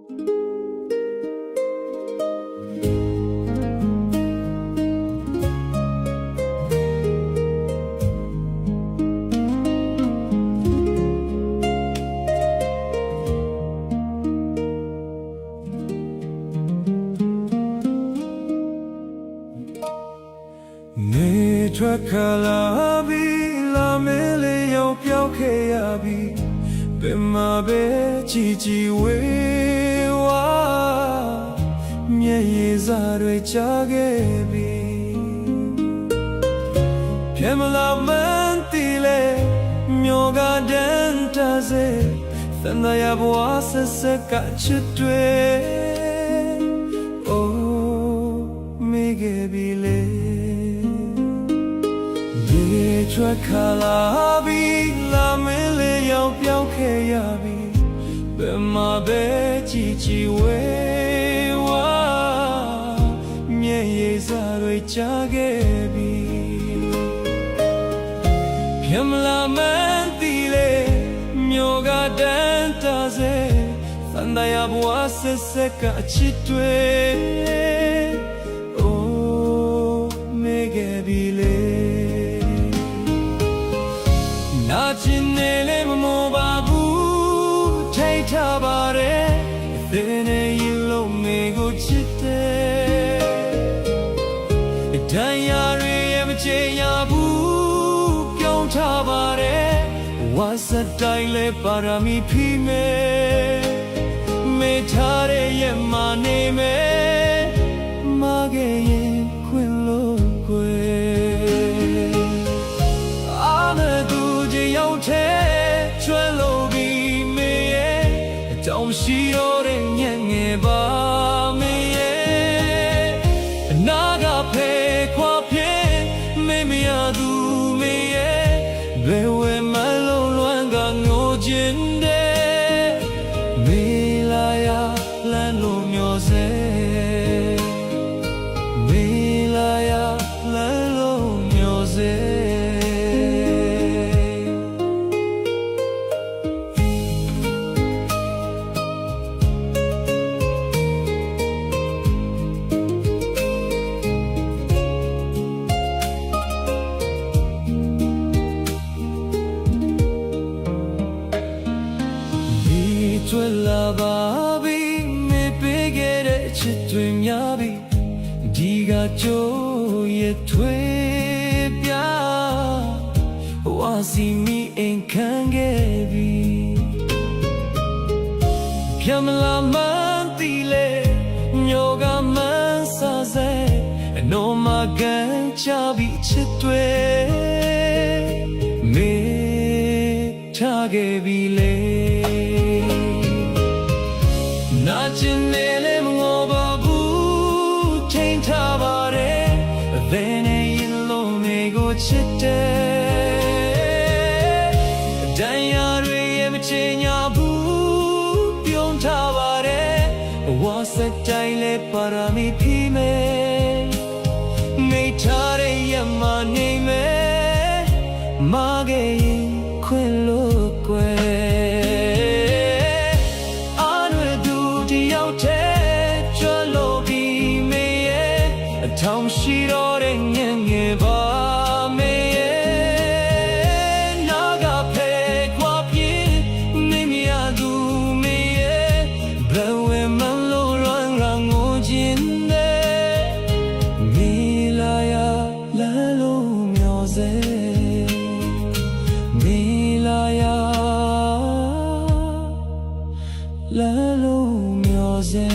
နေထွက်ခလာပြီးလာမဲလေးရောက်ပြောက်ခဲ့ရပြီဘယ်မှာပဲကြည်ကြည်ဝေးဝါမျက်ရည်စာတွေကြားခဲ့ပြီပြမလာမန်တီလေမျောကတန်းတစေသန္တာရဘဝဆက်ဆက်ကချစ်တွေအိုးမိခဲ့ပြီလေထွက်ခလာပြီးလာမင်းလေးရောက်ပြောက်ခဲ့ရပြီဘယ်မှာပဲကြည်ကြည်ဝေးဝါမျက်ရည်စာတွေကြားခဲ့ပြီပြမလာမန်းတီလေမျောကတန်းတစေသန္တာရဘဝဆက်ဆက်ကချစ်တွေအိုးမိခဲ့ပြီလေနာကျင်နေလေမမောပါဘူးထိတ်ထားပါတယ်အသေးနဲ့ရင်လုံးမေကိုချစ်တယ်တန်ရာတွေရဲ့မချေညာဘူးပြုံးထားပါတယ်ဝါစတိုင်းလေပါရမီဖိမေမေထားတဲ့ရဲ့မနေမေမခဲ့ရင်ခွင်လို့ခွေချွဲလို့ပြီးမေရဲ့တောင်ရှိတော့တဲ့ညံ့ငယ်ပါမေရဲ့အနာကဖဲခွာပြင်းမေမရသူမေရဲ့ဘယ်ဝဲမလုံးလွမ်းကငိုခြင်းတဲ့မေလာရလမ်းလို့မျောစေမေလာရလမ်းလို့မျောစေကျွလာပါပြီမေပေးခဲ့တဲ့ချစ်တွေများပြီဒီကကြိုးရဲ့ထွေးပြဝါစီမီအိမ်ခံခဲ့ပြီပြမလာမန်တီလေညောကမန်စာစေအနိုမကန်ချပြီးချစ်တွေမေထားခဲ့ပြီလေနာကျင်နေလေမငေါ်ပါဘူးချိန်ထားပါတယ်အသေးနဲ့ရင်လုံးမေကိုချစ်တယ်တန်ရာတွေရဲ့မချေညာဘူးပြုံးထားပါတယ်ဝါစတိုင်းလေပါရမီဖိမေမိထားတဲ့ရမနေမေမခဲ့ရင်ခွင်လို့ကွယ်ထောင်ရှိတော့တဲ့ညံ့ငယ်ပါမေရဲ့နာကဖဲခွာပြင်းမိမရသူမေရဲ့ဘယ်ဝဲမလို့လွမ်းကငိုခြင်းနဲ့မေလာရလမ်းလို့မျောစေမေလာရလမ်းလို့မျောစေ